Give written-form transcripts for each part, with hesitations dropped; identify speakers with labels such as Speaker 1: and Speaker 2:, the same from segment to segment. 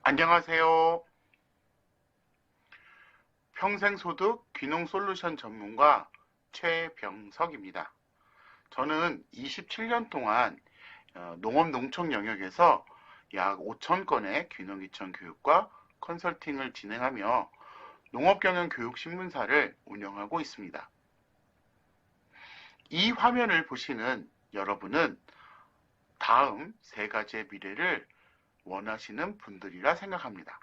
Speaker 1: 안녕하세요. 평생소득 귀농솔루션 전문가 최병석입니다. 저는 27년 동안 농업 농촌 영역에서 약 5천 건의 귀농귀촌 교육과 컨설팅을 진행하며 농업경영 교육 신문사를 운영하고 있습니다. 이 화면을 보시는 여러분은 다음 세 가지의 미래를 원하시는 분들이라 생각합니다.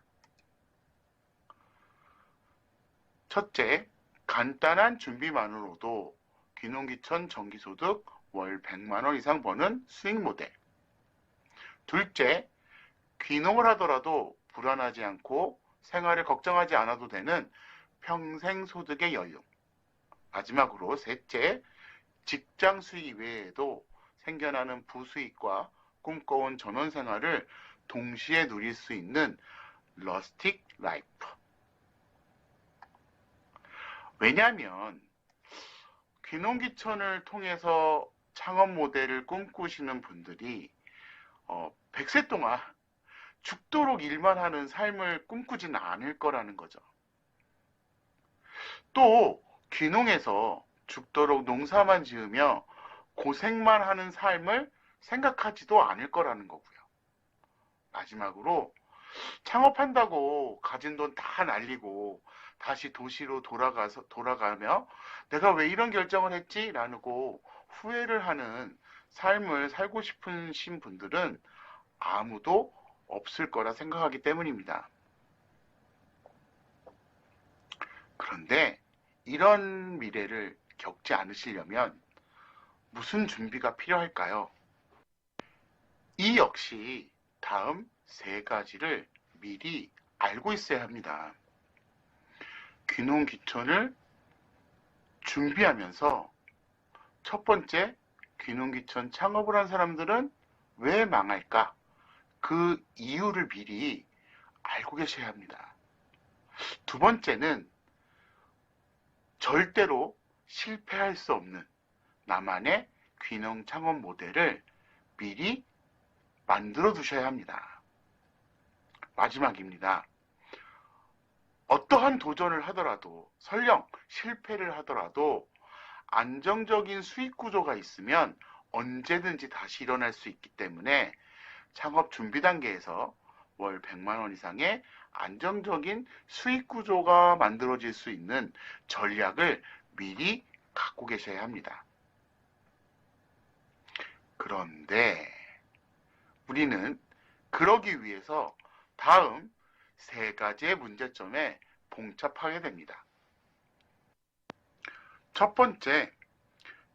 Speaker 1: 첫째, 간단한 준비만으로도 귀농귀촌 정기소득 월 100만 원 이상 버는 수익 모델. 둘째, 귀농을 하더라도 불안하지 않고 생활을 걱정하지 않아도 되는 평생 소득의 여유. 마지막으로 셋째, 직장 수익 외에도 생겨나는 부수익과 꿈꿔온 전원 생활을 동시에 누릴 수 있는 러스틱 라이프. 왜냐하면 귀농귀촌을 통해서 창업 모델을 꿈꾸시는 분들이 100세 동안 죽도록 일만 하는 삶을 꿈꾸지는 않을 거라는 거죠. 또 귀농에서 죽도록 농사만 지으며 고생만 하는 삶을 생각하지도 않을 거라는 거고요. 마지막으로 창업한다고 가진 돈 다 날리고 다시 도시로 돌아가며 내가 왜 이런 결정을 했지? 라고 후회를 하는 삶을 살고 싶으신 분들은 아무도 없을 거라 생각하기 때문입니다. 그런데 이런 미래를 겪지 않으시려면 무슨 준비가 필요할까요? 이 역시 다음 세 가지를 미리 알고 있어야 합니다. 귀농귀촌을 준비하면서 첫 번째, 귀농귀촌 창업을 한 사람들은 왜 망할까? 그 이유를 미리 알고 계셔야 합니다. 두 번째는 절대로 실패할 수 없는 나만의 귀농 창업 모델을 미리 만들어 두셔야 합니다. 마지막입니다. 어떠한 도전을 하더라도, 설령 실패를 하더라도 안정적인 수익 구조가 있으면 언제든지 다시 일어날 수 있기 때문에 창업 준비 단계에서 월 100만 원 이상의 안정적인 수익 구조가 만들어질 수 있는 전략을 미리 갖고 계셔야 합니다. 그런데 우리는 그러기 위해서 다음 세 가지의 문제점에 봉착하게 됩니다. 첫 번째,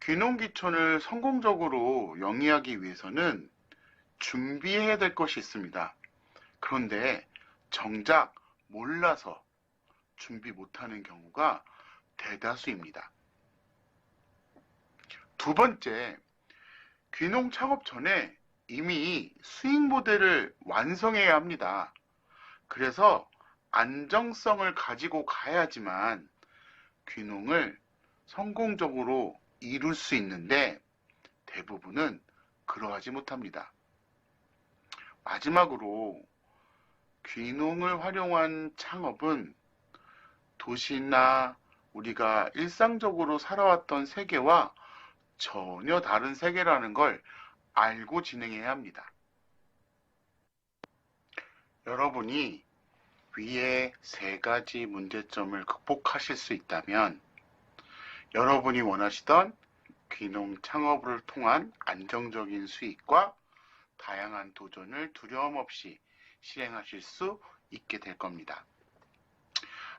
Speaker 1: 귀농귀촌을 성공적으로 영위하기 위해서는 준비해야 될 것이 있습니다. 그런데 정작 몰라서 준비 못하는 경우가 대다수입니다. 두 번째, 귀농 창업 전에 이미 수익 모델을 완성해야 합니다. 그래서 안정성을 가지고 가야지만 귀농을 성공적으로 이룰 수 있는데 대부분은 그러하지 못합니다. 마지막으로 귀농을 활용한 창업은 도시나 우리가 일상적으로 살아왔던 세계와 전혀 다른 세계라는 걸 알고 진행해야 합니다. 여러분이 위에 세 가지 문제점을 극복하실 수 있다면 여러분이 원하시던 귀농 창업을 통한 안정적인 수익과 다양한 도전을 두려움 없이 실행하실 수 있게 될 겁니다.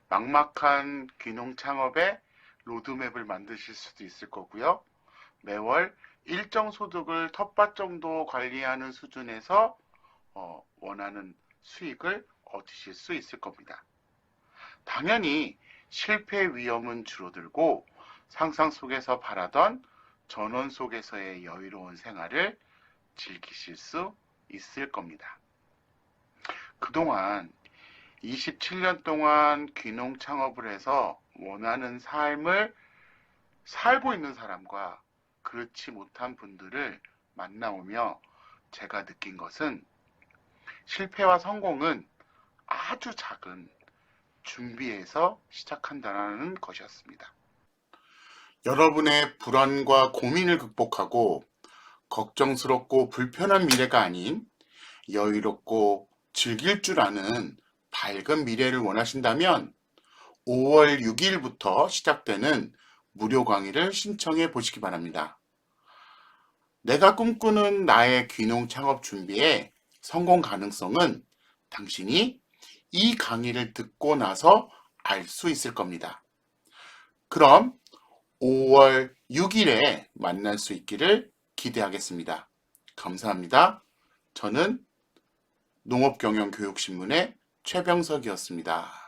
Speaker 1: 막막한 귀농 창업의 로드맵을 만드실 수도 있을 거고요. 매월 일정 소득을 텃밭 정도 관리하는 수준에서 원하는 수익을 얻으실 수 있을 겁니다. 당연히 실패 위험은 줄어들고 상상 속에서 바라던 전원 속에서의 여유로운 생활을 즐기실 수 있을 겁니다. 그동안 27년 동안 귀농 창업을 해서 원하는 삶을 살고 있는 사람과 그렇지 못한 분들을 만나오며 제가 느낀 것은 실패와 성공은 아주 작은 준비에서 시작한다는 것이었습니다. 여러분의 불안과 고민을 극복하고 걱정스럽고 불편한 미래가 아닌 여유롭고 즐길 줄 아는 밝은 미래를 원하신다면 5월 6일부터 시작되는 무료 강의를 신청해 보시기 바랍니다. 내가 꿈꾸는 나의 귀농 창업 준비의 성공 가능성은 당신이 이 강의를 듣고 나서 알 수 있을 겁니다. 그럼 5월 6일에 만날 수 있기를 기대하겠습니다. 감사합니다. 저는 농업경영교육신문의 최병석이었습니다.